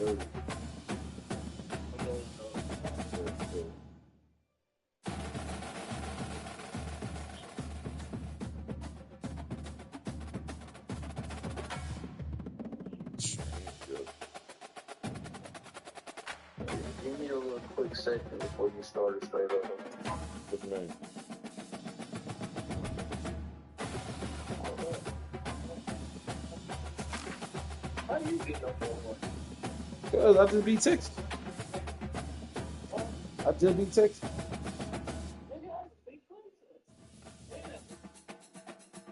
30. Give me a little quick second before you start straight up. Good name. How you get up on one? Because I just be texting.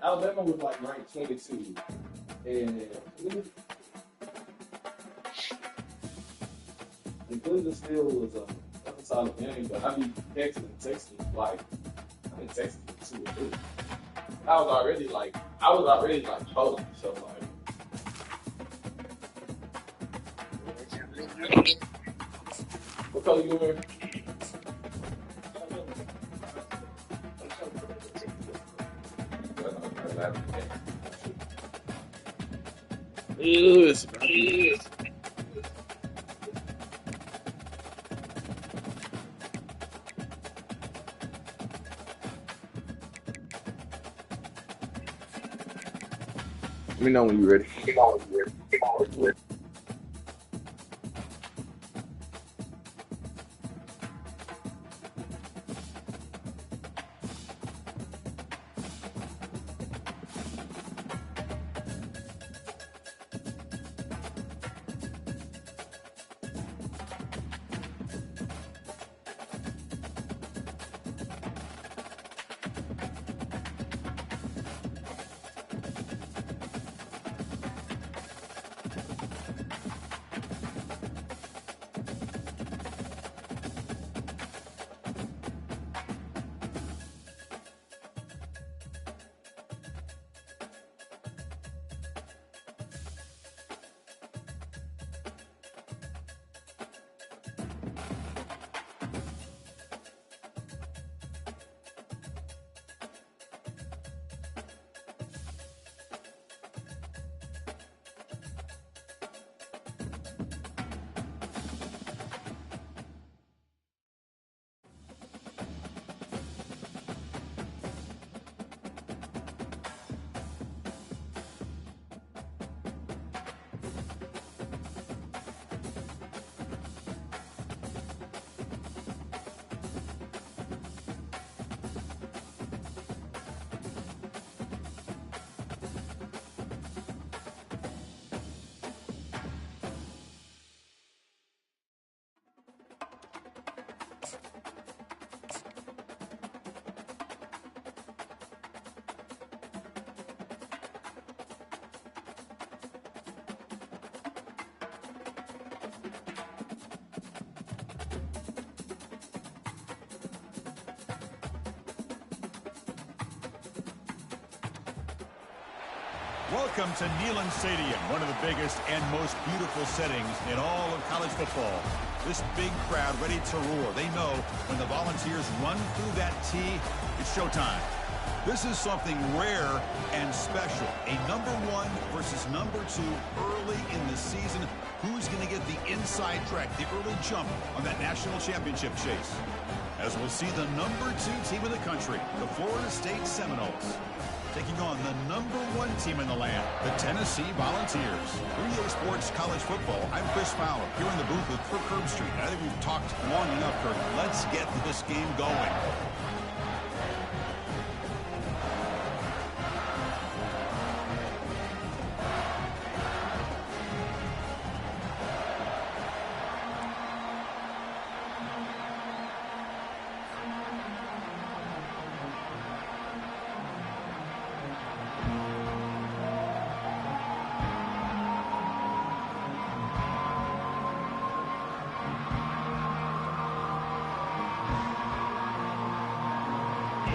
Alabama was like ranked 22. And Cleveland still was a solid game, but I be texting like I've been texting for 2 or 3. I was already like told, so like. What color you wearing? Yes. Let me know when you're ready. Welcome to Neyland Stadium, one of the biggest and most beautiful settings in all of college football. This big crowd ready to roar. They know when the Volunteers run through that tee, it's showtime. This is something rare and special. A number 1 versus number 2 early in the season. Who's going to get the inside track, the early jump on that national championship chase? As we'll see the number 2 team in the country, the Florida State Seminoles, taking on the number 1 team in the land, the Tennessee Volunteers. For EA Sports College Football, I'm Chris Fowler, here in the booth with Kirk Herbstreit. I think we've talked long enough, Kirk. Let's get this game going.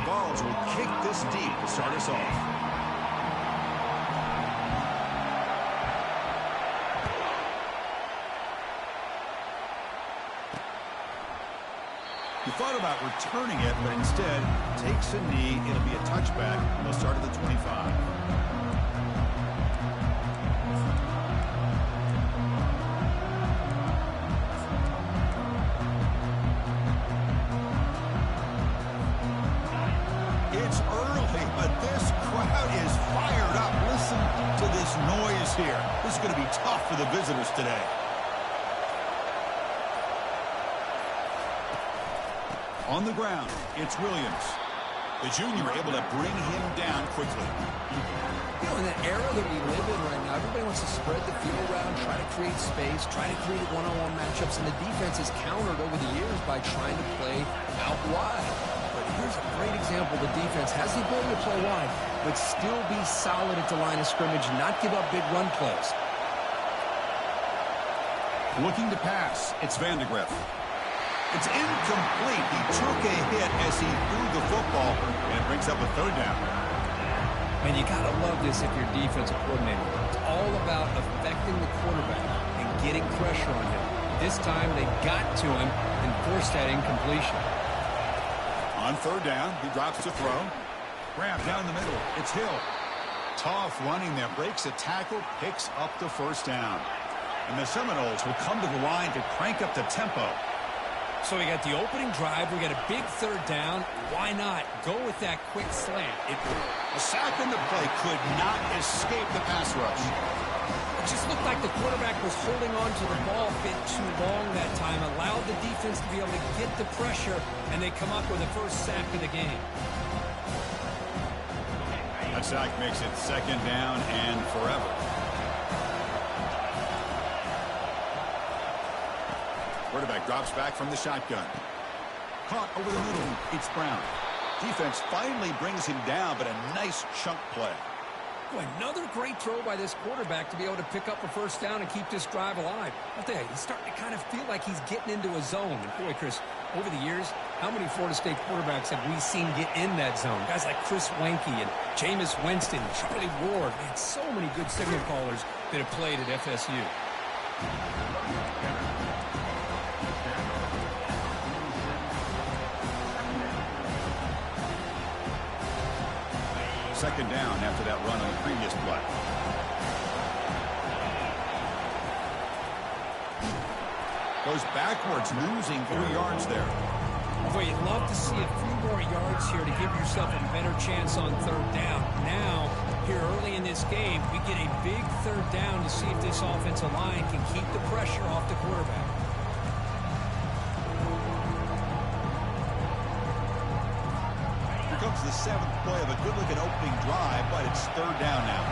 Vols will kick this deep to start us off. He thought about returning it, but instead takes a knee. It'll be a touchback, and they'll start at the 25. for the visitors today. On the ground, it's Williams. The junior able to bring him down quickly. You know, in the era that we live in right now, everybody wants to spread the field around, try to create space, try to create one-on-one matchups, and the defense is countered over the years by trying to play out wide. But here's a great example. The defense has the ability to play wide, but still be solid at the line of scrimmage, not give up big run plays. Looking to pass, it's Vandegrift. It's incomplete. He took a hit as he threw the football, and it brings up a third down. And you got to love this if you're defensive coordinator. It's all about affecting the quarterback and getting pressure on him. This time they got to him and forced that incompletion. On third down, he drops to throw. Grab down the middle. It's Hill. Tough running there. Breaks a tackle, picks up the first down. And the Seminoles will come to the line to crank up the tempo. So we got the opening drive. We got a big third down. Why not go with that quick slant? A sack in the play could not escape the pass rush. It just looked like the quarterback was holding on to the ball a bit too long that time. Allowed the defense to be able to get the pressure, and they come up with the first sack of the game. That sack makes it second down and forever. Quarterback drops back from the shotgun. Caught over the middle. It's Brown. Defense finally brings him down, but a nice chunk play. Boy, another great throw by this quarterback to be able to pick up a first down and keep this drive alive. I'll tell you, he's starting to kind of feel like he's getting into a zone. And boy, Chris, over the years, how many Florida State quarterbacks have we seen get in that zone? Guys like Chris Weinke and Jameis Winston, Charlie Ward. Man, so many good signal callers that have played at FSU. Second down after that run on the previous play. Goes backwards, losing 3 yards there. Boy, you'd love to see a few more yards here to give yourself a better chance on third down. Now, here early in this game, we get a big third down to see if this offensive line can keep the pressure off the quarterback. Comes the 7th play of a good-looking opening drive, but it's third down now.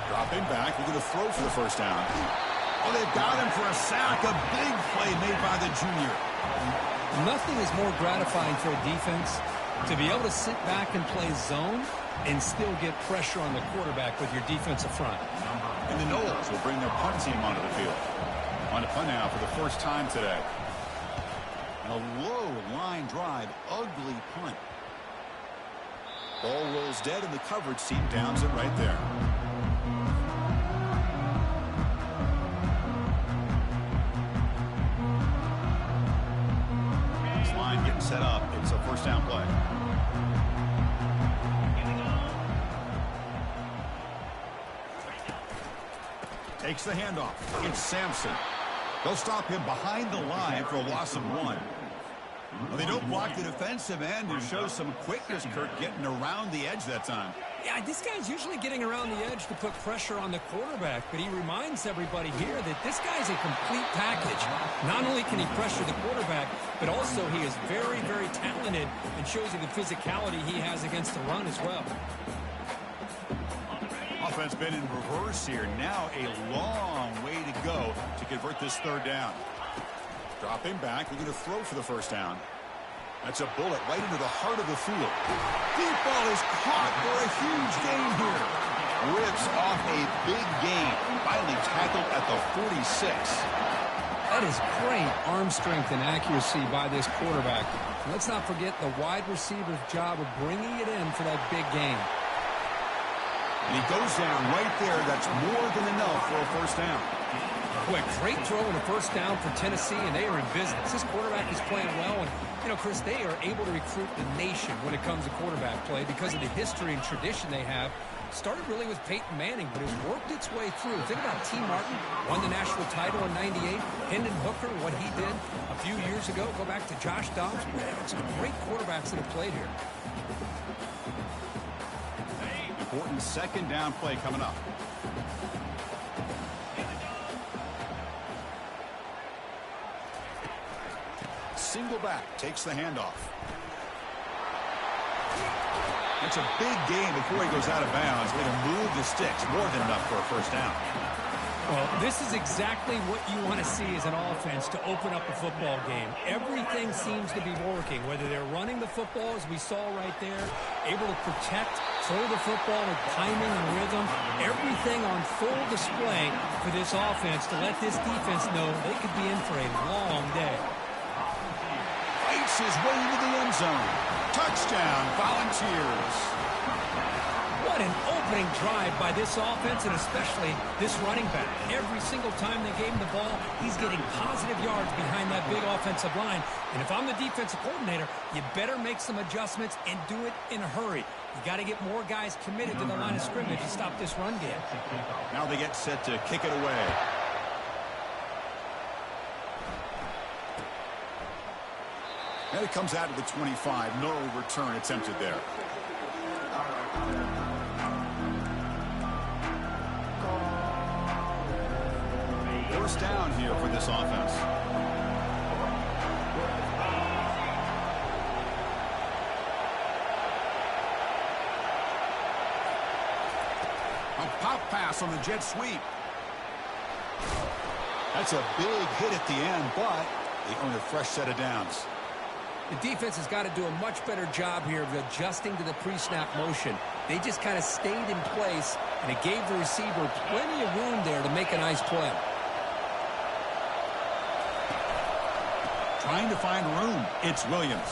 Dropping back, we're going to throw for the first down. Oh, they've got him for a sack. A big play made by the junior. Nothing is more gratifying for a defense to be able to sit back and play zone and still get pressure on the quarterback with your defensive front. And the Noles will bring their punt team onto the field. On to punt now for the first time today. A low line drive, ugly punt. Ball rolls dead, and the coverage team downs it right there. This line getting set up. It's a first down play. Takes the handoff. It's Sampson. They'll stop him behind the line for a loss of 1. Well, they don't block the defensive end and show some quickness, Kirk, getting around the edge that time. Yeah, this guy's usually getting around the edge to put pressure on the quarterback, but he reminds everybody here that this guy's a complete package. Not only can he pressure the quarterback, but also he is very, very talented and shows you the physicality he has against the run as well. Offense been in reverse here. Now a long way to go to convert this third down. Dropping back, we're going to throw for the first down. That's a bullet right into the heart of the field. Deep ball is caught for a huge gain here. Rips off a big gain. Finally tackled at the 46. That is great arm strength and accuracy by this quarterback. Let's not forget the wide receiver's job of bringing it in for that big gain. And he goes down right there. That's more than enough for a first down. Quick, great throw and a first down for Tennessee, and they are in business. This quarterback is playing well, and, you know, Chris, they are able to recruit the nation when it comes to quarterback play because of the history and tradition they have. Started really with Peyton Manning, but has worked its way through. Think about T. Martin, won the national title in '98. Hendon Hooker, what he did a few years ago. Go back to Josh Dobbs. Some great quarterbacks that have played here. Important second down play coming up. single back, takes the handoff. It's a big game before he goes out of bounds. Going to move the sticks, more than enough for a first down. Well, this is exactly what you want to see as an offense to open up a football game. Everything seems to be working, whether they're running the football, as we saw right there, able to protect, throw the football with timing and rhythm, everything on full display for this offense to let this defense know they could be in for a long day. Fights his way into the end zone. Touchdown, Volunteers. What an opening drive by this offense, and especially this running back. Every single time they gave him the ball, he's getting positive yards behind that big offensive line. And if I'm the defensive coordinator, you better make some adjustments and do it in a hurry. You got to get more guys committed to the line of scrimmage to stop this run game. Now they get set to kick it away. And it comes out to the 25. No return attempted there. First down here for this offense. A pop pass on the jet sweep. That's a big hit at the end, but they earn a fresh set of downs. The defense has got to do a much better job here of adjusting to the pre-snap motion. They just kind of stayed in place, and it gave the receiver plenty of room there to make a nice play. Trying to find room. It's Williams.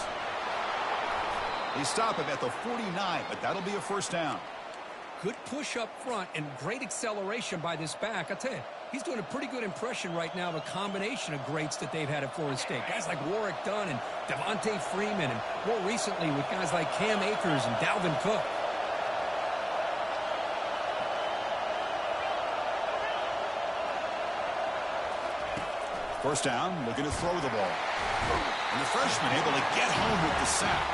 They stop him at the 49, but that'll be a first down. Good push up front and great acceleration by this back. I tell you, he's doing a pretty good impression right now of a combination of greats that they've had at Florida State. Guys like Warrick Dunn and Devontae Freeman, and more recently with guys like Cam Akers and Dalvin Cook. First down, looking to throw the ball. And the freshman able to get home with the sack.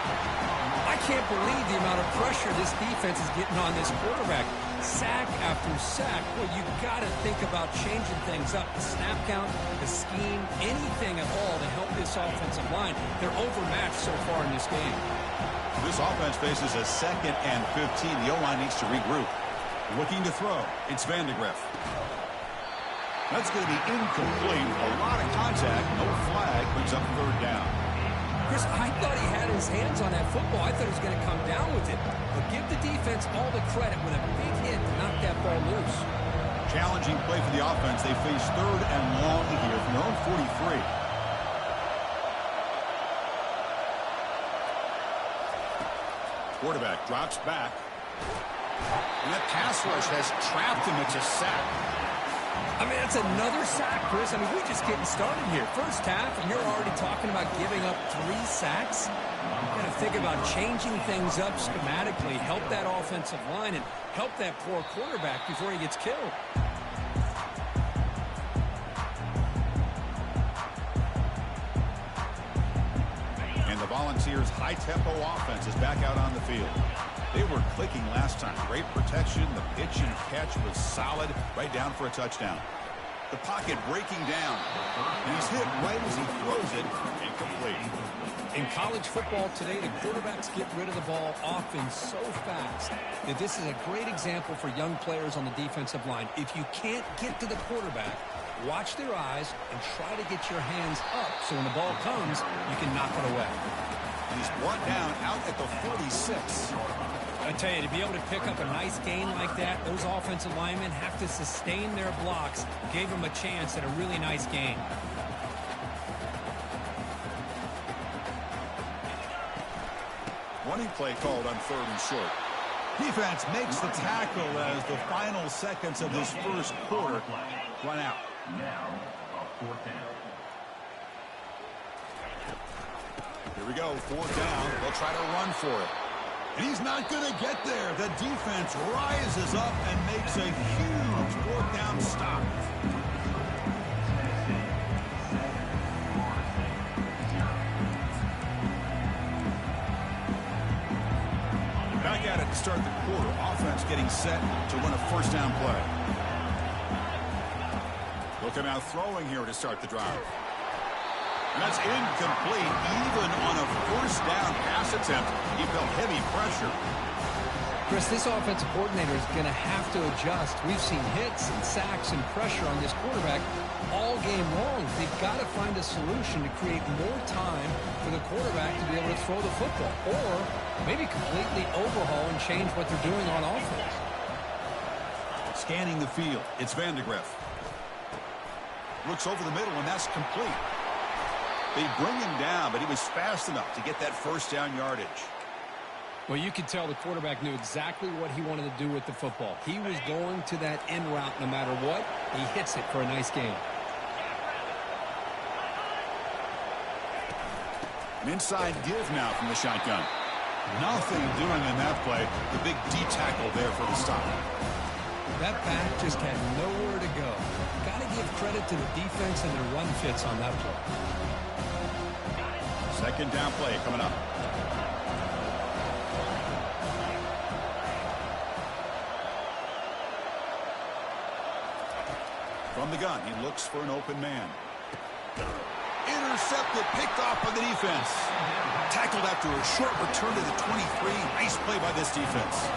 I can't believe the amount of pressure this defense is getting on this quarterback. Sack after sack. Well, you got to think about changing things up. The snap count, the scheme, anything at all to help this offensive line. They're overmatched so far in this game. This offense faces a 2nd and 15. The O-line needs to regroup. Looking to throw. It's Vandegrift. That's going to be incomplete. A lot of contact. No flag. Brings up third down. Chris, I thought he had his hands on that football. I thought he was going to come down with it. But give the defense all the credit with a big hit to knock that ball loose. Challenging play for the offense. They face third and long here from their own 43. Quarterback drops back. And that pass rush has trapped him. It's a sack. I mean, that's another sack, Chris. I mean, we're just getting started here. First half, and you're already talking about giving up 3 sacks. You've got to think about changing things up schematically, help that offensive line, and help that poor quarterback before he gets killed. And the Volunteers' high-tempo offense is back out on the field. They were clicking last time. Great protection. The pitch and catch was solid. Right down for a touchdown. The pocket breaking down. And he's hit right as he throws it. Incomplete. In college football today, the quarterbacks get rid of the ball often so fast that this is a great example for young players on the defensive line. If you can't get to the quarterback, watch their eyes and try to get your hands up so when the ball comes, you can knock it away. And he's brought down out at the 46. I tell you, to be able to pick up a nice gain like that, those offensive linemen have to sustain their blocks. Gave them a chance at a really nice gain. Running play called on 3rd and short. Defense makes the tackle as the final seconds of this first quarter run out. Now, a 4th down. Here we go, 4th down. They'll try to run for it. And he's not going to get there. The defense rises up and makes a huge 4th down stop. Back at it to start the quarter. Offense getting set to run a first down play. They'll come out throwing here to start the drive. That's incomplete. Even on a first down pass attempt, he felt heavy pressure. Chris, this offensive coordinator is going to have to adjust. We've seen hits and sacks and pressure on this quarterback all game long. They've got to find a solution to create more time for the quarterback to be able to throw the football, or maybe completely overhaul and change what they're doing on offense. Scanning the field, it's Vandegrift. Looks over the middle, and that's complete. They bring him down, but he was fast enough to get that first down yardage. Well, you could tell the quarterback knew exactly what he wanted to do with the football. He was going to that end route no matter what. He hits it for a nice gain. An inside give now from the shotgun. Nothing doing in that play. The big D tackle there for the stop. That back just had nowhere to go. Got to give credit to the defense and their run fits on that play. Second down play coming up. From the gun, he looks for an open man. Intercepted, picked off by the defense. Tackled after a short return to the 23. Nice play by this defense.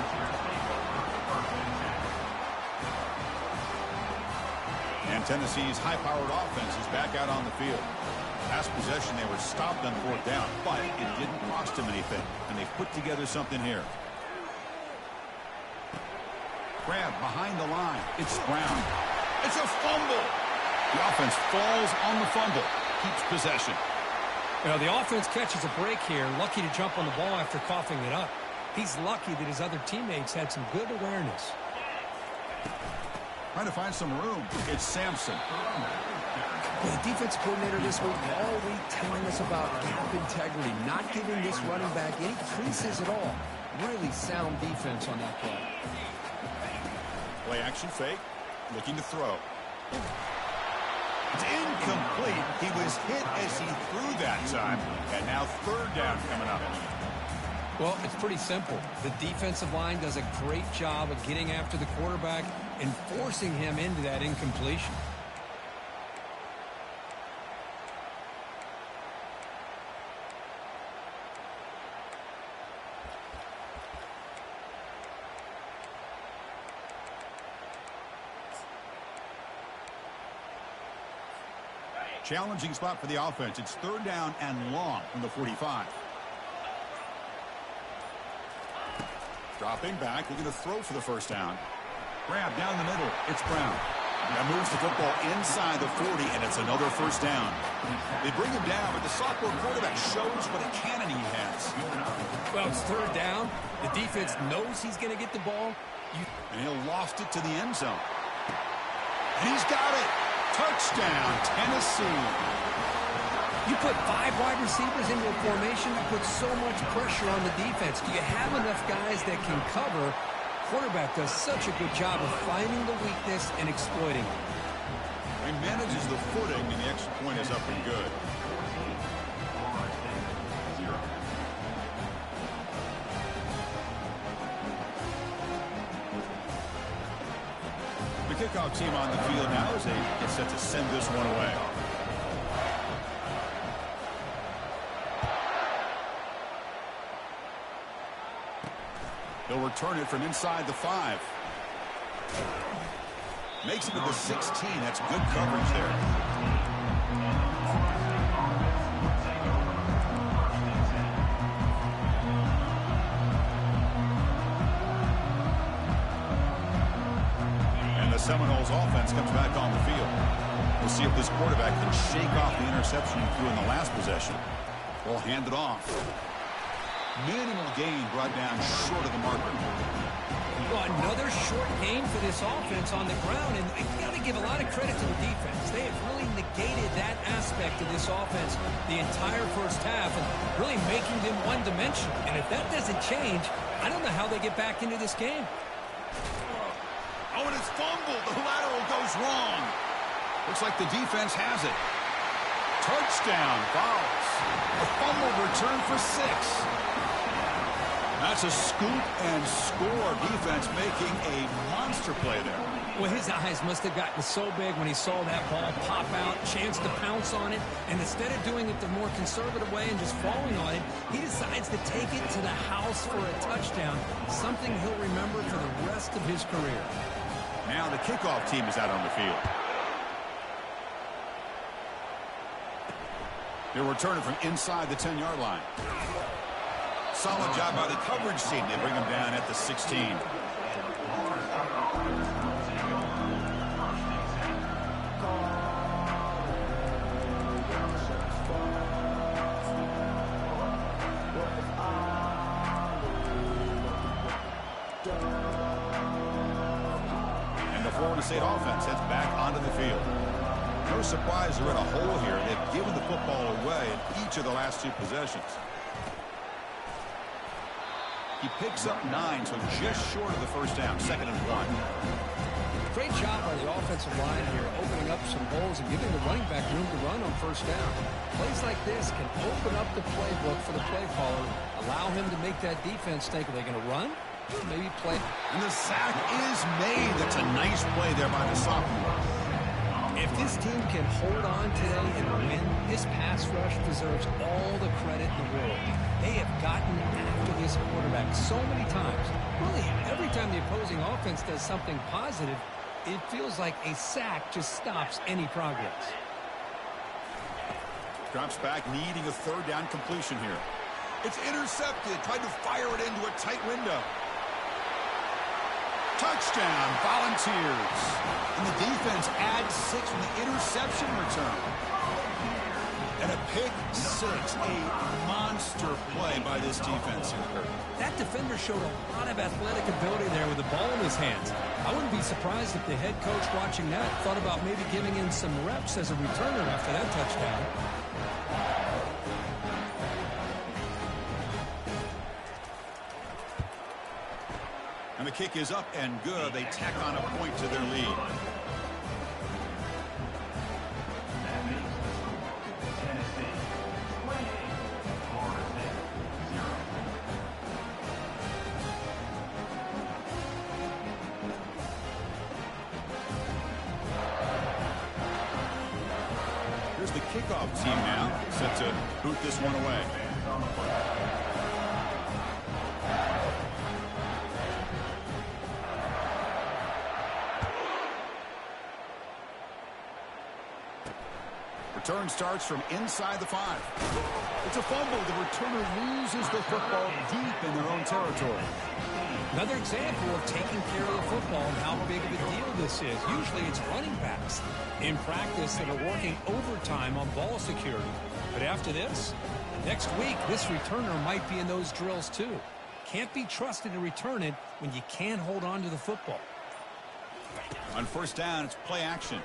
And Tennessee's high-powered offense is back out on the field. Last possession, they were stopped on fourth down, but it didn't cost them anything, and they put together something here. Grab behind the line. It's Brown. It's a fumble. The offense falls on the fumble. Keeps possession. Well, the offense catches a break here. Lucky to jump on the ball after coughing it up. He's lucky that his other teammates had some good awareness. Trying to find some room. It's Sampson. The defensive coordinator this week all week telling us about gap integrity, not giving this running back any creases at all. Really sound defense on that play. Play action fake. Looking to throw. It's incomplete. He was hit as he threw that time. And now third down coming up. Well, it's pretty simple. The defensive line does a great job of getting after the quarterback and forcing him into that incompletion. Challenging spot for the offense. It's third down and long from the 45. Dropping back, looking to throw for the first down. Grab down the middle. It's Brown. That moves the football inside the 40, and it's another first down. They bring him down, but the sophomore quarterback shows what a cannon he has. Well, it's third down. The defense knows he's going to get the ball. And he'll loft it to the end zone. And he's got it. Touchdown, Tennessee. You put 5 wide receivers into a formation, you put so much pressure on the defense. Do you have enough guys that can cover? Quarterback does such a good job of finding the weakness and exploiting it. He manages the footing, and the extra point is up and good. The kickoff team on the field now as they get set to send this one away. They'll return it from inside the 5. Makes it to the 16. That's good coverage there. And the Seminoles offense comes back on the field. We'll see if this quarterback can shake off the interception he threw in the last possession. Ball handed off. Minimal gain brought down short of the marker. Well, another short game for this offense on the ground, and you got to give a lot of credit to the defense. They have really negated that aspect of this offense the entire first half and really making them one-dimensional. And if that doesn't change, I don't know how they get back into this game. Oh, and it's fumbled. The lateral goes wrong. Looks like the defense has it. Touchdown, Vols. A fumble return for 6. That's a scoop and score. Defense making a monster play there. Well, his eyes must have gotten so big when he saw that ball pop out, chance to pounce on it, and instead of doing it the more conservative way and just falling on it, he decides to take it to the house for a touchdown, something he'll remember for the rest of his career. Now the kickoff team is out on the field. They're returning from inside the 10-yard line. Solid job by the coverage team. They bring him down at the 16. And the Florida State offense heads back onto the field. No surprise they're in a hole here. They've given the football away in each of the last two possessions. He picks up 9, so just short of the first down, 2nd and 1. Great job by the offensive line here, opening up some holes and giving the running back room to run on first down. Plays like this can open up the playbook for the play caller, allow him to make that defense think, are they going to run? Maybe play. And the sack is made. That's a nice play there by the sophomore. If this team can hold on today and win, this pass rush deserves all the credit in the world. They have gotten after this quarterback so many times. Really, every time the opposing offense does something positive, it feels like a sack just stops any progress. Drops back, needing a 3rd down completion here. It's intercepted. Tried to fire it into a tight window. Touchdown, Volunteers. And the defense adds 6 from the interception return. And a pick 6, a monster play by this defense here. That defender showed a lot of athletic ability there with the ball in his hands. I wouldn't be surprised if the head coach watching that thought about maybe giving him some reps as a returner after that touchdown. And the kick is up and good. They tack on a point to their lead. That makes the score Tennessee 28, Florida State 0. Here's the kickoff team now, set to boot this one away. Return starts from inside the 5. It's a fumble. The returner loses the football deep in their own territory. Another example of taking care of the football and how big of a deal this is. Usually it's running backs in practice that are working overtime on ball security. But after this, next week, this returner might be in those drills too. Can't be trusted to return it when you can't hold on to the football. On first down, it's play action.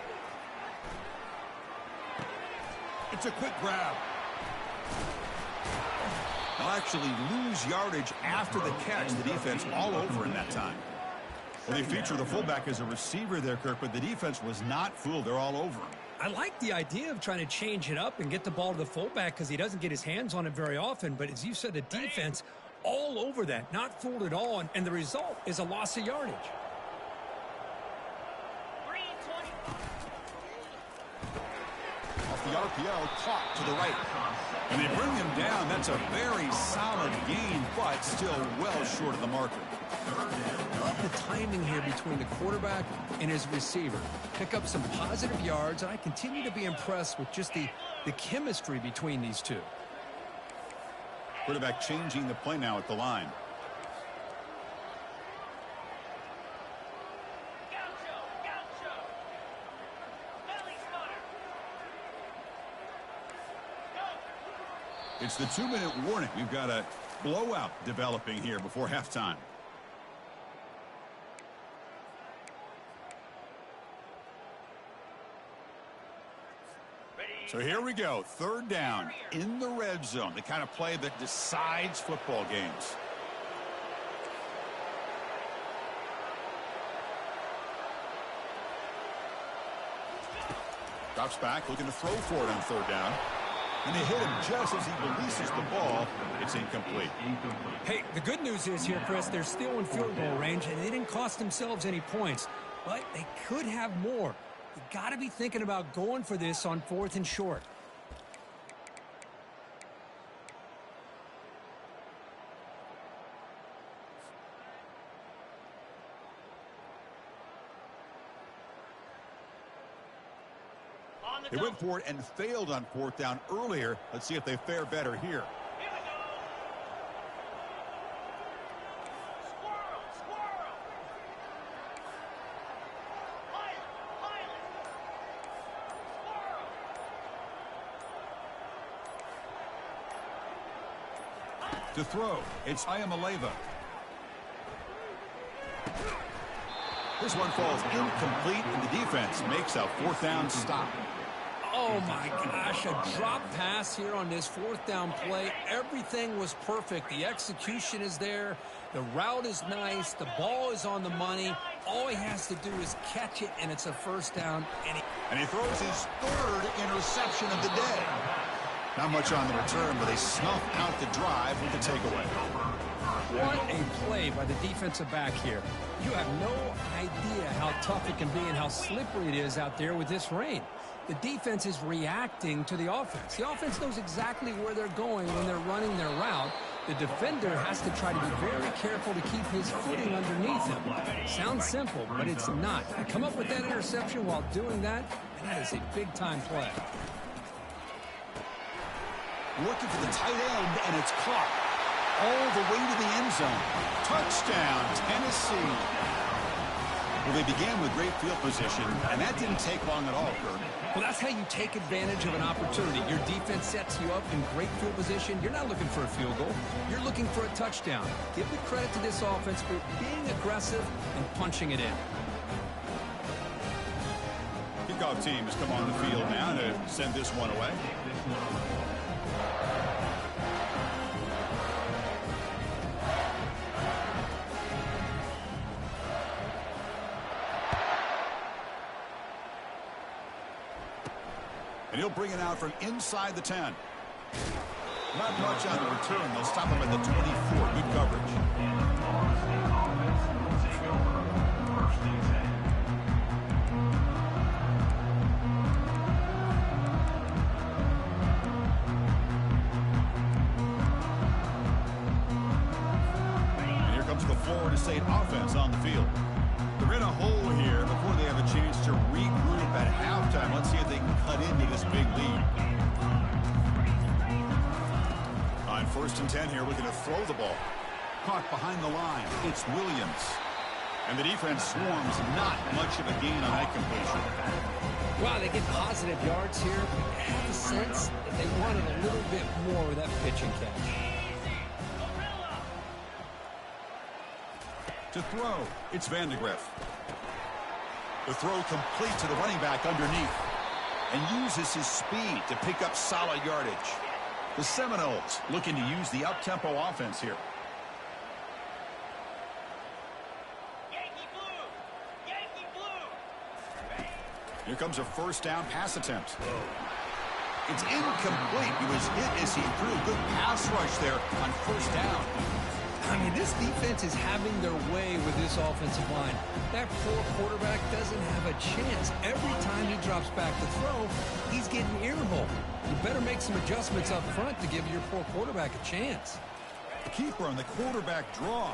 It's a quick grab. They'll actually lose yardage after the catch. The defense all over in that time. Well, they feature the fullback as a receiver there, Kirk, but the defense was not fooled. They're all over him. I like the idea of trying to change it up and get the ball to the fullback because he doesn't get his hands on it very often. But as you said, the defense all over that, not fooled at all. And the result is a loss of yardage. The RPO caught to the right. And they bring him down. That's a very solid gain, but still well short of the marker. I love the timing here between the quarterback and his receiver. Pick up some positive yards, and I continue to be impressed with just the chemistry between these two. Quarterback changing the play now at the line. It's the 2-minute warning. We've got a blowout developing here before halftime. So here we go. 3rd down in the red zone. The kind of play that decides football games. Drops back, looking to throw for it on 3rd down. And they hit him just as he releases the ball. It's incomplete. Hey, the good news is here, Chris, they're still in field goal range, and they didn't cost themselves any points. but they could have more. You got to be thinking about going for this on 4th and short. They went for it and failed on 4th down earlier. Let's see if they fare better here. To throw, it's Ayamaleva. This one falls incomplete, and the defense makes a 4th down stop. Oh, my gosh, a drop pass here on this 4th down play. Everything was perfect. The execution is there. The route is nice. The ball is on the money. All he has to do is catch it, and it's a 1st down. And he throws his 3rd interception of the day. Not much on the return, but they snuff out the drive with the takeaway. What a play by the defensive back here. You have no idea how tough it can be and how slippery it is out there with this rain. The defense is reacting to the offense. The offense knows exactly where they're going when they're running their route. The defender has to try to be very careful to keep his footing underneath him. Sounds simple, but it's not. To come up with that interception while doing that, that is a big-time play. Looking for the tight end, and it's caught all the way to the end zone. Touchdown, Tennessee. Well, they began with great field position, and that didn't take long at all, Kurt. Well, that's how you take advantage of an opportunity. Your defense sets you up in great field position. You're not looking for a field goal. You're looking for a touchdown. Give the credit to this offense for being aggressive and punching it in. Kickoff team has come on the field now to send this one away. And he'll bring it out from inside the 10. Not much on the return. They'll stop him at the 24. Good coverage. And here comes the Florida State offense on the field. They're in a hole here before they have a chance to regroup at halftime. Let's see if they can cut into this big lead. On 1st and 10 here, looking to throw the ball. Caught behind the line. It's Williams. And the defense swarms. Not much of a gain on that completion. Wow, they get positive yards here. I have a sense that they wanted a little bit more with that pitch and catch. To throw, it's Vandegrift. The throw complete to the running back underneath. And uses his speed to pick up solid yardage. The Seminoles looking to use the up-tempo offense here. Yankee blue! Yankee blue! Here comes a 1st down pass attempt. It's incomplete. He was hit as he threw a good pass rush there on 1st down. I mean, this defense is having their way with this offensive line. That poor quarterback doesn't have a chance. Every time he drops back to throw, he's getting earable. You better make some adjustments up front to give your poor quarterback a chance. Keeper on the quarterback draw.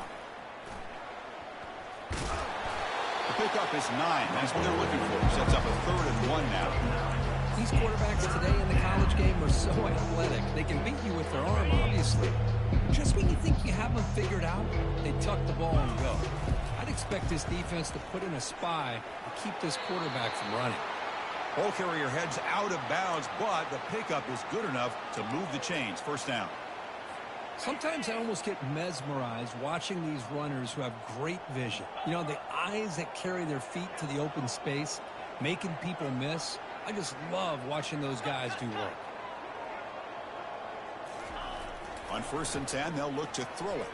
The pickup is 9. That's what they're looking for. Sets up a 3rd and 1 now. These quarterbacks today in the college game are so athletic. They can beat you with their arm, obviously. Just when you think you have them figured out, they tuck the ball and go. I'd expect this defense to put in a spy to keep this quarterback from running. Ball carrier heads out of bounds, but the pickup is good enough to move the chains. 1st down. Sometimes I almost get mesmerized watching these runners who have great vision. You know, the eyes that carry their feet to the open space, making people miss. I just love watching those guys do work. On 1st and 10, they'll look to throw it.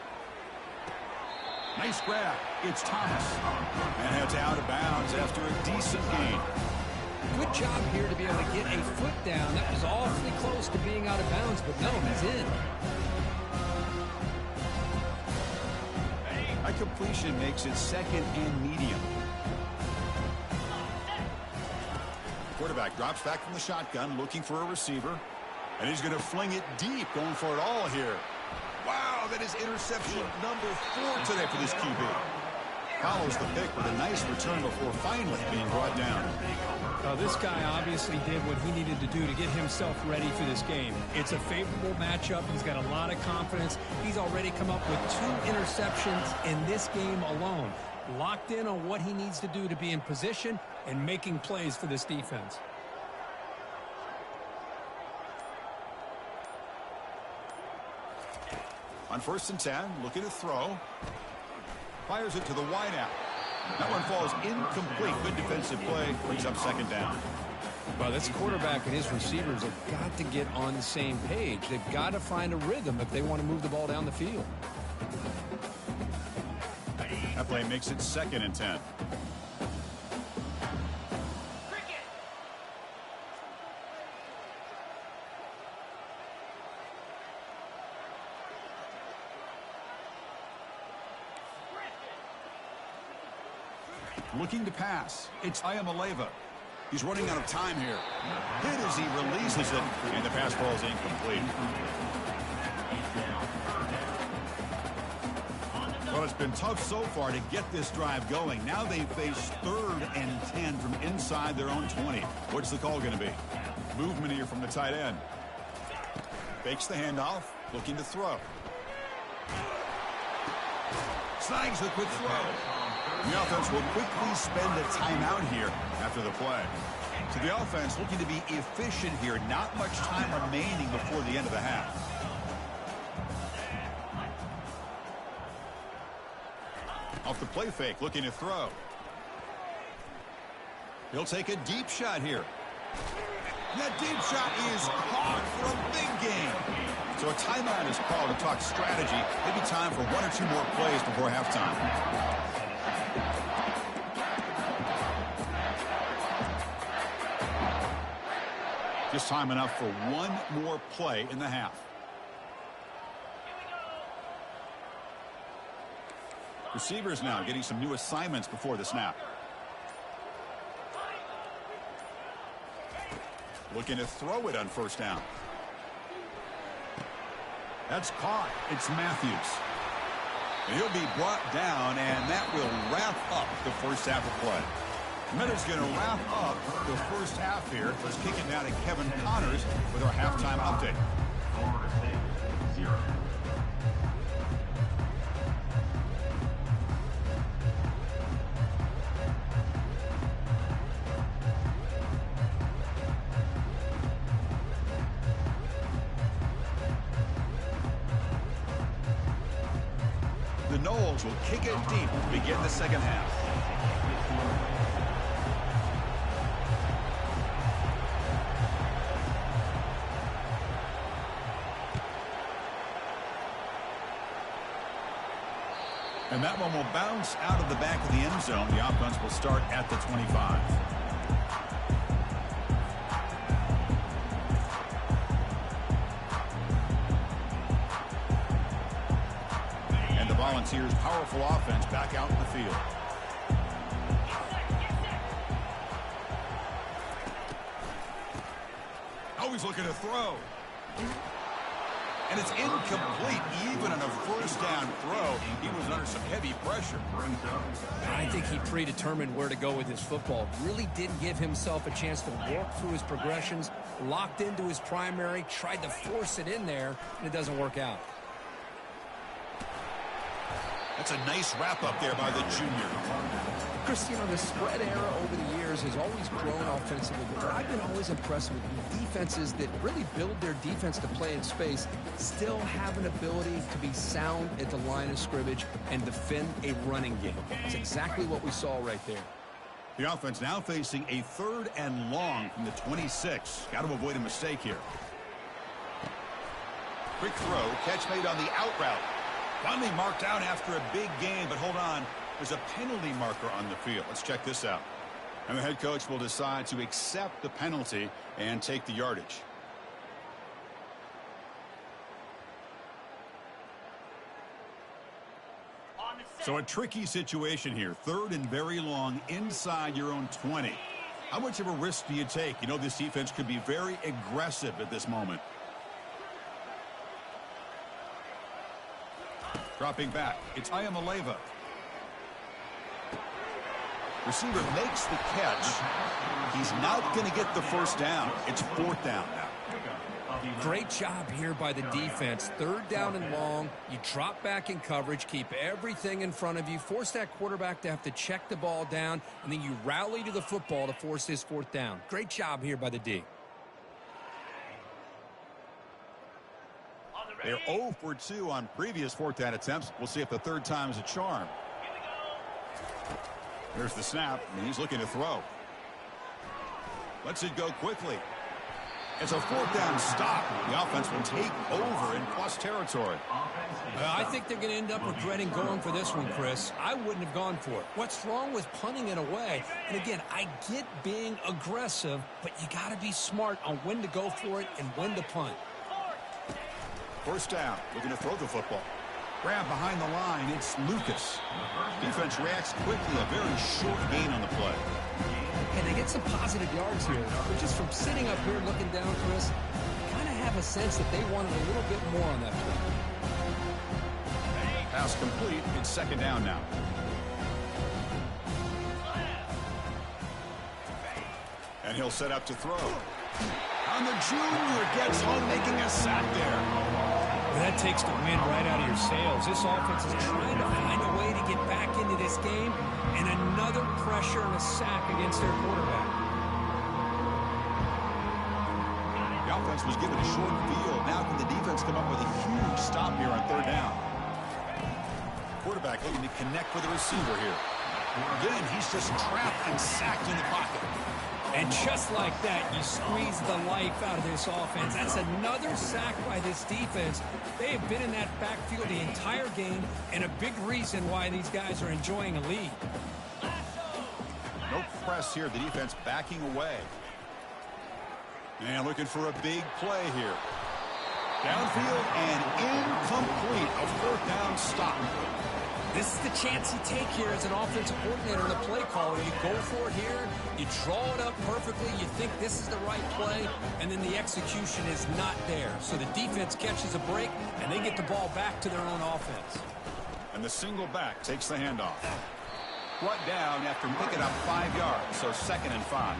Nice grab. It's Thomas. And heads out of bounds after a decent gain. Good job here to be able to get a foot down. That was awfully close to being out of bounds, but no, he's in. That completion makes it 2nd and medium. quarterback drops back from the shotgun, looking for a receiver. And he's going to fling it deep, going for it all here. Wow, that is interception number 4 today for this QB. Follows the pick with a nice return before finally being brought down. This guy obviously did what he needed to do to get himself ready for this game. It's a favorable matchup. He's got a lot of confidence. He's already come up with 2 interceptions in this game alone. Locked in on what he needs to do to be in position and making plays for this defense. On 1st and 10, looking to throw. Fires it to the wideout. That one falls incomplete. Good defensive play. Brings up 2nd down. Well, this quarterback and his receivers have got to get on the same page. They've got to find a rhythm if they want to move the ball down the field. That play makes it 2nd and 10. Looking to pass. It's Iamaleava. He's running out of time here. Hit as he releases it, and the pass ball is incomplete. Well, it's been tough so far to get this drive going. Now they face 3rd and 10 from inside their own 20. What's the call going to be? Movement here from the tight end. Fakes the handoff, looking to throw. Snags the quick throw. The offense will quickly spend a timeout here after the play. So the offense looking to be efficient here. Not much time remaining before the end of the half. Off the play fake, looking to throw. He'll take a deep shot here. And that deep shot is caught for a big game. So a timeout is called to talk strategy. Maybe time for 1 or 2 more plays before halftime. Just time enough for 1 more play in the half. Receivers now getting some new assignments before the snap. Looking to throw it on 1st down. That's caught. It's Matthews. And he'll be brought down, and that will wrap up the first half of play. Minutes going to wrap up the first half here. Let's kick it down to Kevin Connors with our halftime update. Florida State 0. The Noles will kick it deep to begin the second half. And that one will bounce out of the back of the end zone. The offense will start at the 25. And the Volunteers' powerful offense back out in the field. Always looking to throw. And it's incomplete, even on a 1st down throw. He was under some heavy pressure. I think he predetermined where to go with his football. Really didn't give himself a chance to walk through his progressions, locked into his primary, tried to force it in there, and it doesn't work out. That's a nice wrap-up there by the junior. Chris, you know, the spread era over the years has always grown offensively, but I've been always impressed with defenses that really build their defense to play in space, still have an ability to be sound at the line of scrimmage and defend a running game. It's exactly what we saw right there. The offense now facing a 3rd and long from the 26. Got to avoid a mistake here. Quick throw, catch made on the out route. Finally marked out after a big gain, but hold on. There's a penalty marker on the field. Let's check this out. And the head coach will decide to accept the penalty and take the yardage. So a tricky situation here. 3rd and very long inside your own 20. How much of a risk do you take? You know, this defense could be very aggressive at this moment. Dropping back, it's Ayamaleva. Receiver makes the catch. He's not going to get the first down. It's 4th down now. Great job here by the defense. 3rd down and long. You drop back in coverage, keep everything in front of you, force that quarterback to have to check the ball down, and then you rally to the football to force this 4th down. Great job here by the D. They're 0 for 2 on previous 4th down attempts. We'll see if the 3rd time is a charm. There's the snap, and he's looking to throw. Lets it go quickly. It's a 4th down stop. The offense will take over in plus territory. I think they're going to end up regretting going for this one, Chris. I wouldn't have gone for it. What's wrong with punting it away? And again, I get being aggressive, but you got to be smart on when to go for it and when to punt. 1st down, looking to throw the football. Grab behind the line, it's Lucas. Defense reacts quickly, a very short gain on the play. And they get some positive yards here. But just from sitting up here looking down, Chris, kind of have a sense that they wanted a little bit more on that play. Pass complete, it's 2nd down now. And he'll set up to throw. And the junior gets home, making a sack there. Well, that takes the wind right out of your sails. This offense is trying to find a way to get back into this game, and another pressure and a sack against their quarterback. The offense was given a short field. Now can the defense come up with a huge stop here on 3rd down? Quarterback looking to connect with the receiver here. Again, he's just trapped and sacked in the pocket. And just like that, you squeeze the life out of this offense. That's another sack by this defense. They have been in that backfield the entire game, and a big reason why these guys are enjoying a lead. No press here. The defense backing away. And looking for a big play here. Downfield and incomplete. A 4th down stop. This is the chance you take here as an offensive coordinator and a play caller. You go for it here, you draw it up perfectly, you think this is the right play, and then the execution is not there. So the defense catches a break, and they get the ball back to their own offense. And the single back takes the handoff. Brought down after picking up 5 yards, so 2nd and 5.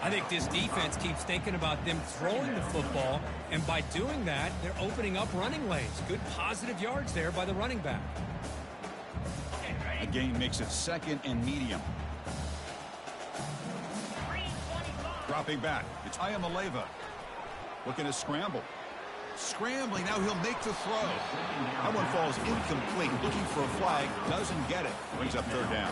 I think this defense keeps thinking about them throwing the football, and by doing that, they're opening up running lanes. Good positive yards there by the running back. The gain makes it 2nd and medium. Dropping back, it's Ayamaleva. Looking to scramble. Scrambling, now he'll make the throw. That one falls incomplete. Looking for a flag, doesn't get it. Brings up 3rd down.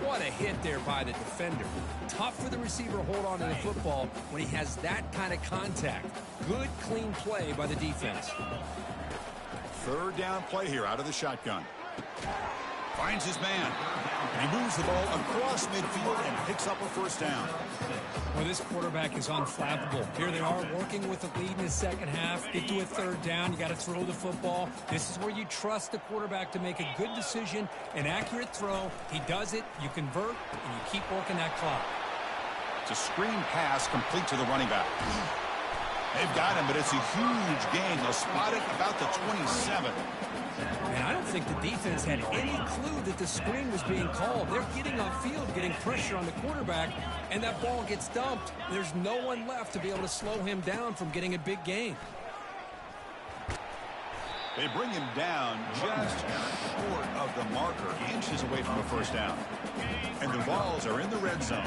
What a hit there by the defender. Tough for the receiver to hold on to the football when he has that kind of contact. Good, clean play by the defense. 3rd down play here out of the shotgun. Finds his man. And he moves the ball across midfield and picks up a 1st down. Well, this quarterback is unflappable. Here they are working with the lead in the 2nd half. Get to a 3rd down. You got to throw the football. This is where you trust the quarterback to make a good decision, an accurate throw. He does it, you convert, and you keep working that clock. It's a screen pass complete to the running back. They've got him, but it's a huge gain. They'll spot it about the 27. And I don't think the defense had any clue that the screen was being called. They're getting upfield, getting pressure on the quarterback, and that ball gets dumped. There's no one left to be able to slow him down from getting a big gain. They bring him down just short of the marker, inches away from a 1st down. And the Vols are in the red zone.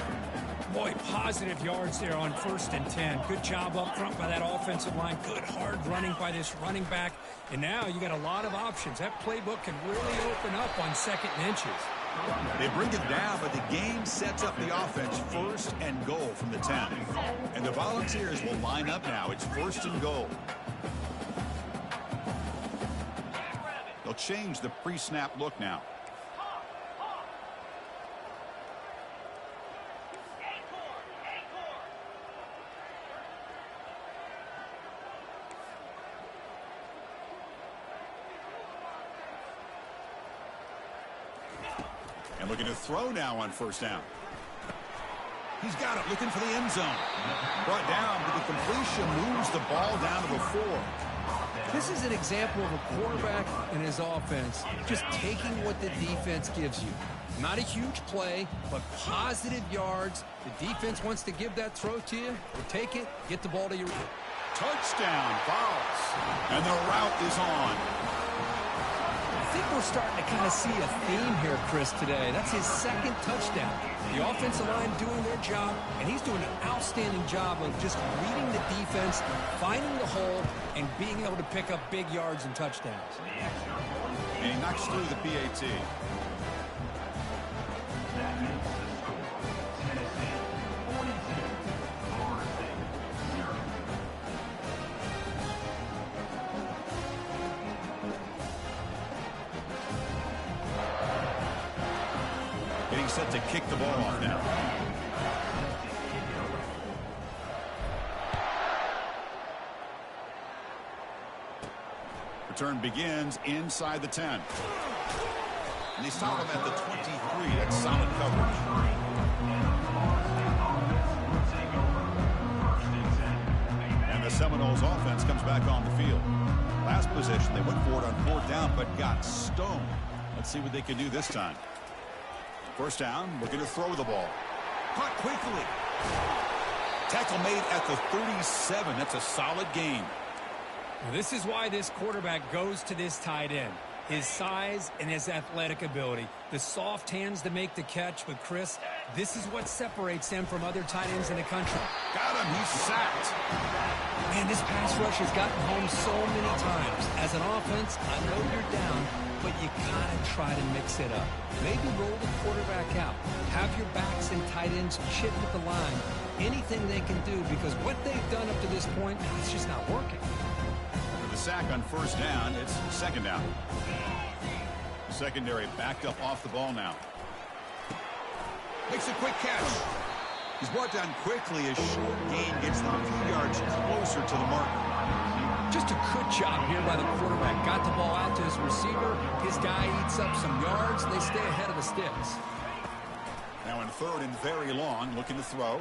Boy, positive yards there on 1st and 10. Good job up front by that offensive line. Good hard running by this running back. And now you got a lot of options. That playbook can really open up on 2nd and inches. They bring it down, but the game sets up the offense 1st and goal from the 10. And the Volunteers will line up now. It's 1st and goal. They'll change the pre-snap look now. And looking to throw now on 1st down. He's got it, looking for the end zone. Brought down, but the completion moves the ball down to the 4. This is an example of a quarterback and his offense just taking what the defense gives you. Not a huge play, but positive yards. The defense wants to give that throw to you. Well, take it, get the ball to your... Touchdown, Fowles. And the route is on. I think we're starting to kind of see a theme here, Chris, today. That's his second touchdown. The offensive line doing their job, and he's doing an outstanding job of just reading the defense, finding the hole, and being able to pick up big yards and touchdowns. And he knocks through the PAT. Getting set to kick the ball off now. Return begins inside the 10. And they stop him at the 23. That's solid coverage. And the Seminoles offense comes back on the field. Last possession, they went for it on 4th down, but got stoned. Let's see what they can do this time. First down, looking to throw the ball. Caught quickly. Tackle made at the 37. That's a solid gain. Well, this is why this quarterback goes to this tight end. His size and his athletic ability. The soft hands to make the catch. But, Chris, this is what separates him from other tight ends in the country. Got him. He's sacked. Man, this pass rush has gotten home so many times. As an offense, I know you're down, but you got to try to mix it up. Maybe roll the quarterback out. Have your backs and tight ends chip at the line. Anything they can do, because what they've done up to this point, it's just not working. With the sack on first down, it's second down. Secondary backed up off the ball now. Makes a quick catch. He's brought down quickly. A short gain gets them a few yards closer to the marker. Just a good job here by the quarterback. Got the ball out to his receiver. His guy eats up some yards. They stay ahead of the sticks. Now in 3rd and very long, looking to throw.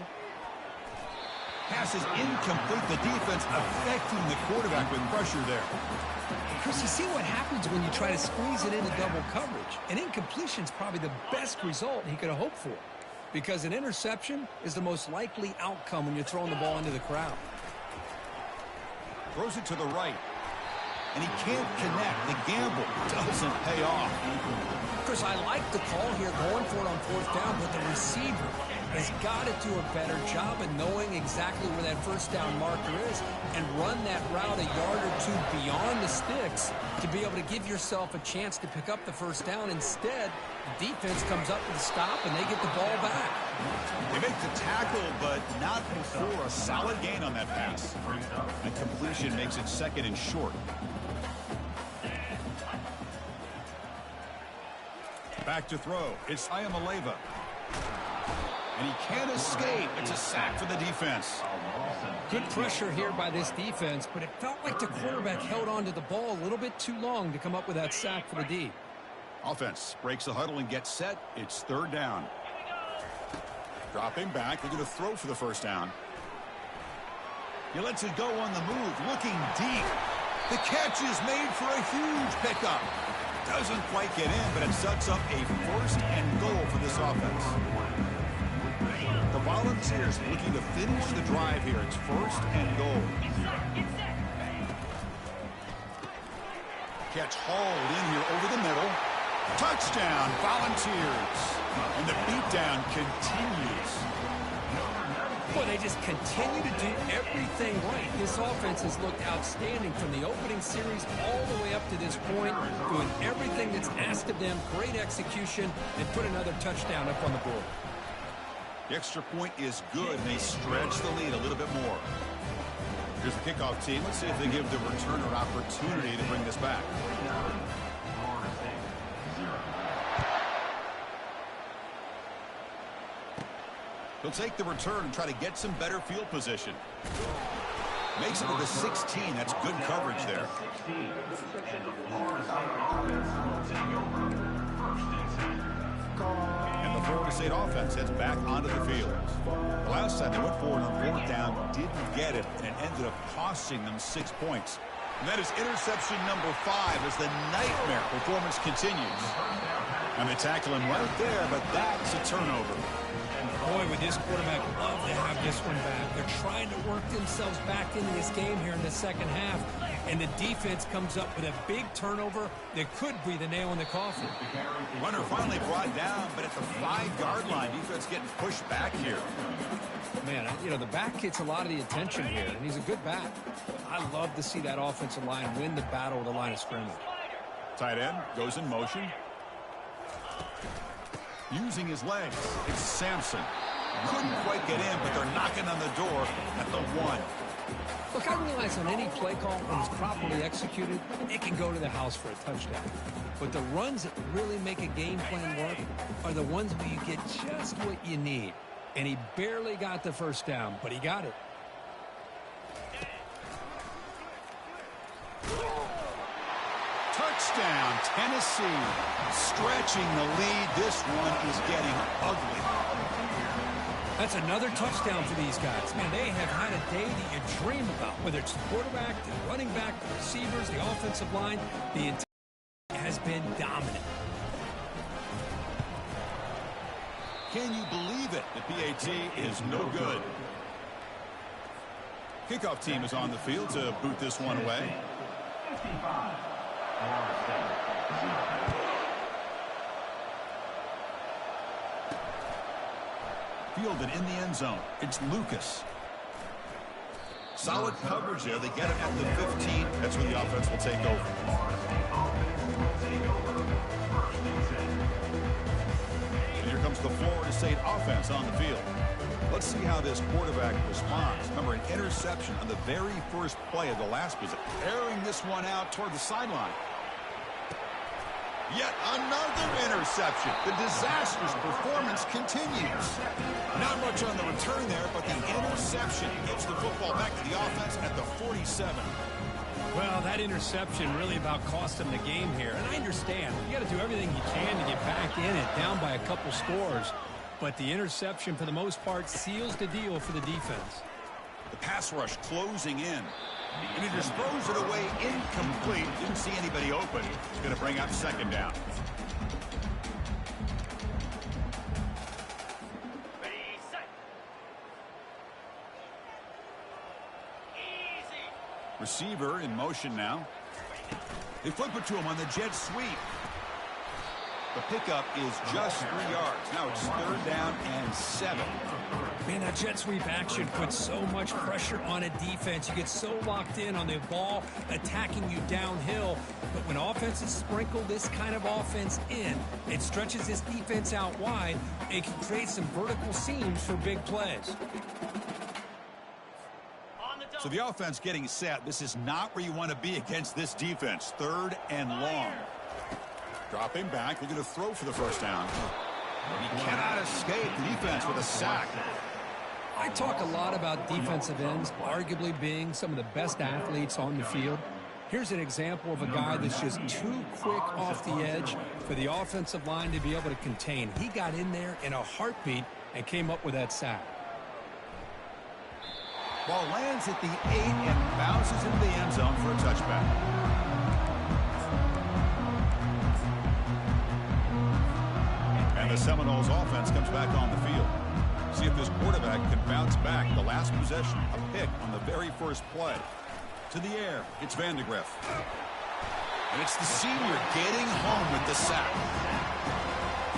Pass is incomplete. The defense affecting the quarterback with pressure there. Chris, you see what happens when you try to squeeze it into double coverage. An incompletion is probably the best result he could have hoped for, because an interception is the most likely outcome when you're throwing the ball into the crowd. Throws it to the right. And he can't connect. The gamble doesn't pay off. Chris, I like the call here, going for it on 4th down, but the receiver has got to do a better job of knowing exactly where that first down marker is and run that route a yard or two beyond the sticks to be able to give yourself a chance to pick up the first down. Instead, the defense comes up with a stop and they get the ball back. They make the tackle, but not before a solid gain on that pass. And completion makes it second and short. Back to throw. It's Ayamaleva. And he can't escape. It's a sack for the defense. Good pressure here by this defense, but it felt like the quarterback held on to the ball a little bit too long to come up with that sack for the D. Offense breaks the huddle and gets set. It's 3rd down. Dropping back. They're going to throw for the first down. He lets it go on the move. Looking deep. The catch is made for a huge pickup. Doesn't quite get in, but it sets up a 1st and goal for this offense. The Volunteers looking to finish the drive here. It's 1st and goal. Catch hauled in here over the middle. Touchdown, Volunteers. And the beatdown continues. Boy, they just continue to do everything right. This offense has looked outstanding from the opening series all the way up to this point, doing everything that's asked of them. Great execution, and put another touchdown up on the board. The extra point is good, and they stretch the lead a little bit more. Here's the kickoff team. Let's see if they give the returner opportunity to bring this back. He'll take the return and try to get some better field position. Makes it to the 16. That's good coverage there. And the Florida State offense heads back onto the field. The last time they went forward on 4th down, didn't get it, and it ended up costing them 6 points. And that is interception number 5 as the nightmare performance continues. And they tackle him right there, but that's a turnover. Boy, would this quarterback love to have this one back. They're trying to work themselves back into this game here in the second half. And the defense comes up with a big turnover that could be the nail in the coffin. Runner finally brought down, but at the 5-yard line, defense getting pushed back here. Man, you know, the back gets a lot of the attention here, and he's a good back. I love to see that offensive line win the battle with the line of scrimmage. Tight end goes in motion. Using his legs, it's Sampson. Couldn't quite get in, but they're knocking on the door at the 1. Look, I realize on any play call, when it's properly executed, it can go to the house for a touchdown. But the runs that really make a game plan work are the ones where you get just what you need. And he barely got the first down, but he got it. Touchdown, Tennessee. Stretching the lead. This one is getting ugly. That's another touchdown for these guys. Man, they have had a day that you dream about, whether it's the quarterback, the running back, the receivers, the offensive line. The entire has been dominant. Can you believe it? The PAT is no good. Kickoff team is on the field to boot this one away. 55. Florida State 0. Fielded in the end zone. It's Lucas. Solid coverage there. They get it at the 15. That's where the offense will take over. And here comes the Florida State offense on the field. Let's see how this quarterback responds. Remember, an interception on the very first play of the last visit. Airing this one out toward the sideline. Yet another interception. The disastrous performance continues. Not much on the return there, but the interception gets the football back to the offense at the 47. Well, that interception really about cost them the game here. And I understand. You got to do everything you can to get back in it, down by a couple scores. But the interception, for the most part, seals the deal for the defense. The pass rush closing in. And he just throws it away incomplete. Didn't see anybody open. It's going to bring up 2nd down. Ready, set. Easy. Receiver in motion now. They flip it to him on the jet sweep. The pickup is just 3 yards. Now it's 3rd down and 7. Man, that jet sweep action puts so much pressure on a defense. You get so locked in on the ball attacking you downhill. But when offenses sprinkle this kind of offense in, it stretches this defense out wide. It can create some vertical seams for big plays. So the offense getting set. This is not where you want to be against this defense. 3rd and long. Dropping back, looking to throw for the first down. He cannot escape the defense with a sack. I talk a lot about defensive ends arguably being some of the best athletes on the field. Here's an example of a guy that's just too quick off the edge for the offensive line to be able to contain. He got in there in a heartbeat and came up with that sack. Ball lands at the 8 and bounces into the end zone for a touchback. And the Seminoles offense comes back on the field. See if this quarterback can bounce back. The last possession, a pick on the very first play. To the air, it's Vandegrift. And it's the senior getting home with the sack.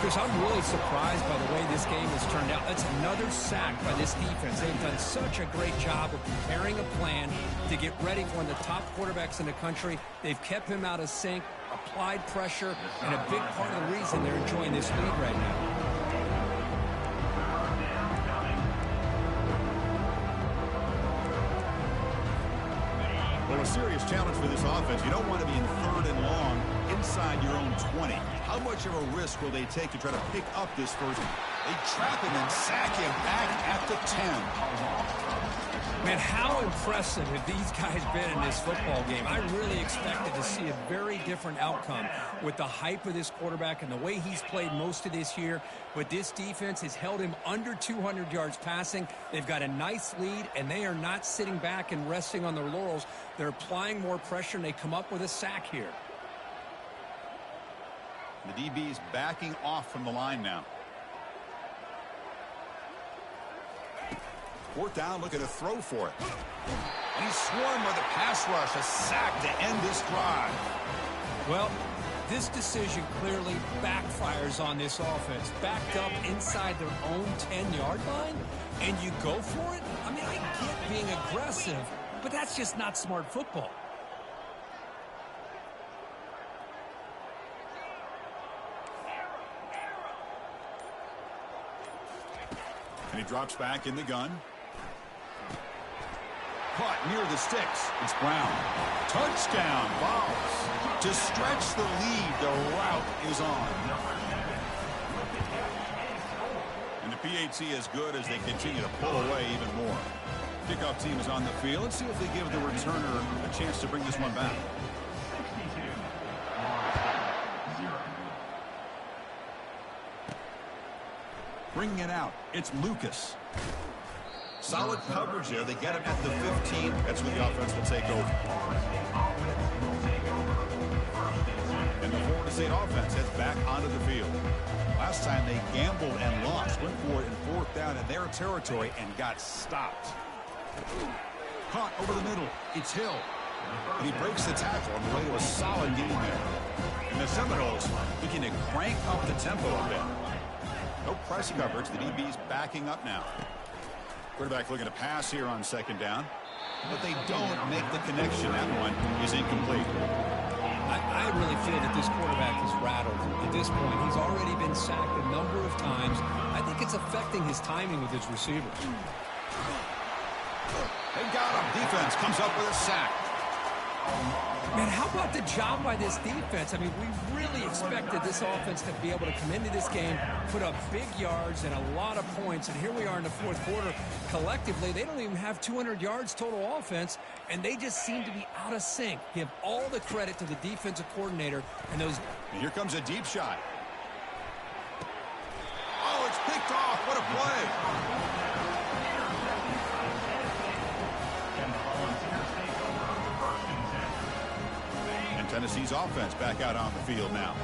Chris, I'm really surprised by the way this game has turned out. That's another sack by this defense. They've done such a great job of preparing a plan to get ready for one of the top quarterbacks in the country. They've kept him out of sync, applied pressure, and a big part of the reason they're enjoying this lead right now. Well, a serious challenge for this offense. You don't want to be in 3rd and long inside your own 20. How much of a risk will they take to try to pick up this first? They trap him and sack him back at the 10. Man, how impressive have these guys been in this football game? I really expected to see a very different outcome with the hype of this quarterback and the way he's played most of this year. But this defense has held him under 200 yards passing. They've got a nice lead, and they are not sitting back and resting on their laurels. They're applying more pressure, and they come up with a sack here. The DB's backing off from the line now. Fourth down, looking to throw for it. And he's swarmed by the pass rush. A sack to end this drive. Well, this decision clearly backfires on this offense. Backed up inside their own 10-yard line, and you go for it? I mean, I get being aggressive, but that's just not smart football. And he drops back in the gun. Caught near the sticks. It's Brown. Touchdown, Vols. To stretch the lead, the route is on. And the PAT is good as they continue to pull away even more. Kickoff team is on the field. Let's see if they give the returner a chance to bring this one back. Bringing it out, it's Lucas. Solid coverage there. They get him at the 15. That's when the offense will take over. And the Florida State offense heads back onto the field. Last time they gambled and lost. Went for it in fourth down in their territory and got stopped. Caught over the middle. It's Hill. And he breaks the tackle on the way to a solid game there. And the Seminoles looking to crank up the tempo a bit. No press coverage. The DB's backing up now. Quarterback looking to pass here on second down. But they don't make the connection. That one is incomplete. I really feel that this quarterback is rattled. At this point, he's already been sacked a number of times. I think it's affecting his timing with his receivers. They got him. Defense comes up with a sack. Man, how about the job by this defense? I mean, we really expected this offense to be able to come into this game, put up big yards and a lot of points, and here we are in the fourth quarter. Collectively, they don't even have 200 yards total offense, and they just seem to be out of sync. Give all the credit to the defensive coordinator and those. And here comes a deep shot. Oh, it's picked off. What a play. Tennessee's offense back out on the field now.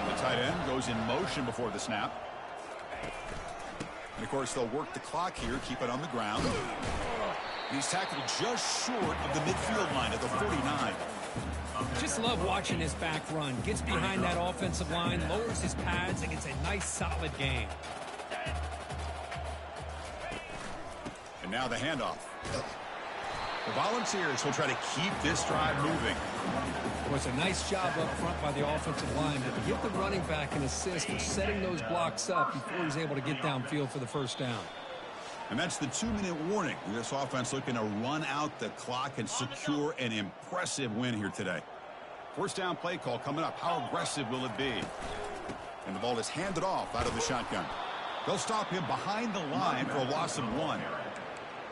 The tight end goes in motion before the snap. And, of course, they'll work the clock here, keep it on the ground. He's tackled just short of the midfield line at the 49. Just love watching this back run. Gets behind that offensive line, lowers his pads, and gets a nice, solid gain. And now the handoff. The Volunteers will try to keep this drive moving. Well, it's a nice job up front by the offensive line, but to give the running back an assist for setting those blocks up before he's able to get downfield for the first down. And that's the 2-minute warning. This offense looking to run out the clock and secure an impressive win here today. First down play call coming up. How aggressive will it be? And the ball is handed off out of the shotgun. They'll stop him behind the line for a loss of 1.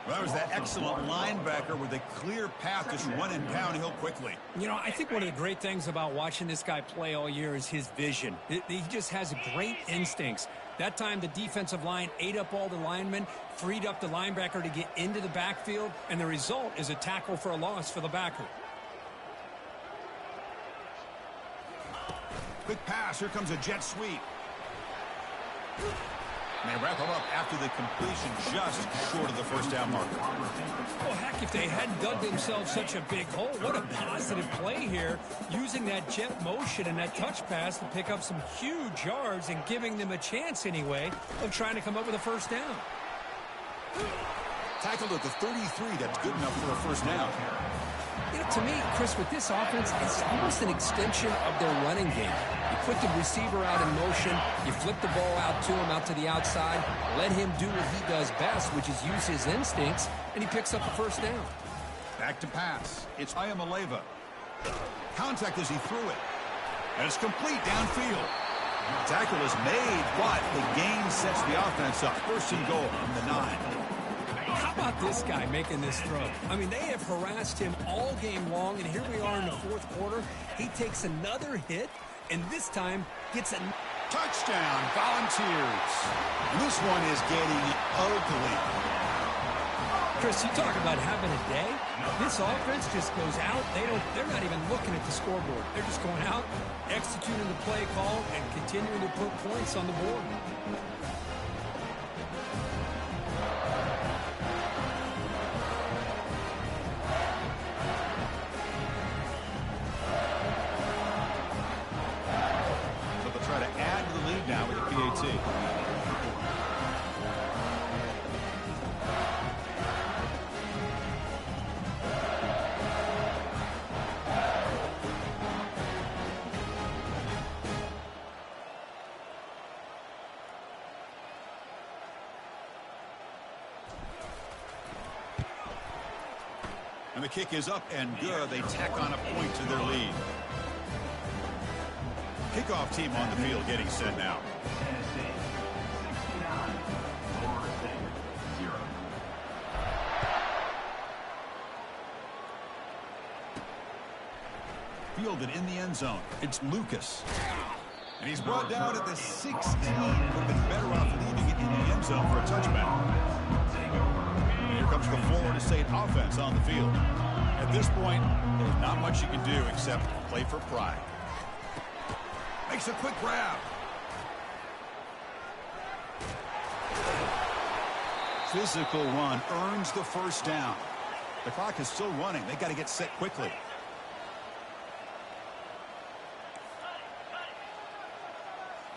Well, that was that excellent linebacker with a clear path just running downhill quickly. You know, I think one of the great things about watching this guy play all year is his vision. He just has great instincts. That time, the defensive line ate up all the linemen, freed up the linebacker to get into the backfield, and the result is a tackle for a loss for the backer. Quick pass. Here comes a jet sweep. And they wrap him up after the completion just short of the first down marker. Well, heck, if they hadn't dug themselves such a big hole, what a positive play here, using that jet motion and that touch pass to pick up some huge yards and giving them a chance anyway of trying to come up with a first down. Tackled at the 33. That's good enough for a first down. You know, to me, Chris, with this offense, it's almost an extension of their running game. You put the receiver out in motion, you flip the ball out to him, out to the outside, let him do what he does best, which is use his instincts, and he picks up the first down. Back to pass. It's Ayamaleva. Contact as he threw it. And it's complete downfield. Tackle is made, but the gain sets the offense up. First and goal from the 9. How about this guy making this throw? I mean, they have harassed him all game long, and here we are in the fourth quarter. He takes another hit, and this time gets a Touchdown, Volunteers. And this one is getting ugly. Chris, you talk about having a day. This offense just goes out. They're not even looking at the scoreboard. They're just going out, executing the play call, and continuing to put points on the board. So they'll try to add to the lead now with the PAT. And the kick is up and good. They tack on a point to their lead. Kickoff team on the field getting set now. Tennessee, 69. Florida State, 0. Fielded in the end zone. It's Lucas. And he's brought down at the 16. Would have been better off leaving it in the end zone for a touchback. And here comes the Florida State offense on the field. At this point, there's not much you can do except play for pride. Makes a quick grab. Physical run earns the first down. The clock is still running. They got to get set quickly.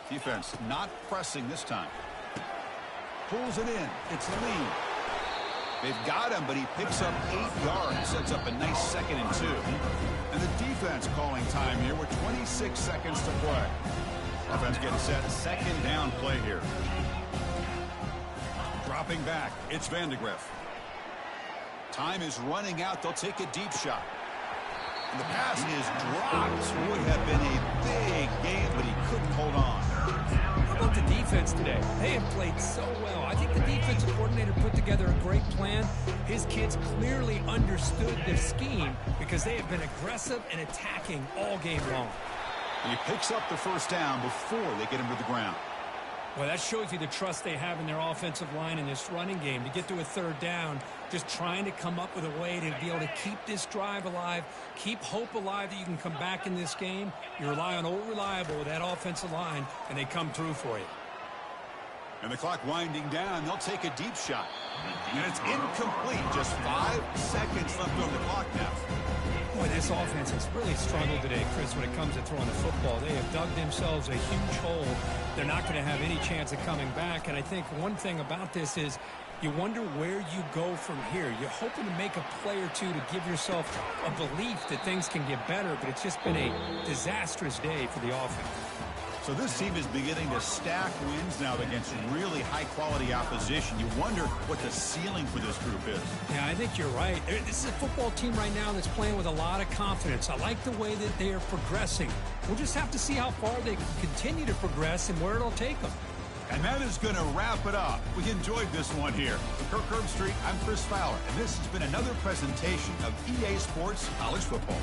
Defense not pressing this time. Pulls it in. It's Lee. They've got him, but he picks up 8 yards. Sets up a nice 2nd and 2. And the defense calling time here with 26 seconds to play. Offense getting set. 2nd down play here. Dropping back. It's Vandegrift. Time is running out. They'll take a deep shot. And the pass is dropped. Would have been a big game, but he couldn't hold on. How about the defense today? They have played so well. I think the defensive coordinator put together a great plan. His kids clearly understood the scheme because they have been aggressive and attacking all game long. And he picks up the first down before they get him to the ground. Well, that shows you the trust they have in their offensive line in this running game. To get to a 3rd down, just trying to come up with a way to be able to keep this drive alive, keep hope alive that you can come back in this game. You rely on Old Reliable with that offensive line, and they come through for you. And the clock winding down, they'll take a deep shot. And it's incomplete. Just 5 seconds left on the clock now. Boy, this offense has really struggled today, Chris, when it comes to throwing the football. They have dug themselves a huge hole. They're not going to have any chance of coming back. And I think one thing about this is you wonder where you go from here. You're hoping to make a play or two to give yourself a belief that things can get better, but it's just been a disastrous day for the offense. So this team is beginning to stack wins now against really high-quality opposition. You wonder what the ceiling for this group is. Yeah, I think you're right. This is a football team right now that's playing with a lot of confidence. I like the way that they are progressing. We'll just have to see how far they can continue to progress and where it'll take them. And that is going to wrap it up. We enjoyed this one here. For Kirk Herbstreit, I'm Chris Fowler, and this has been another presentation of EA Sports College Football.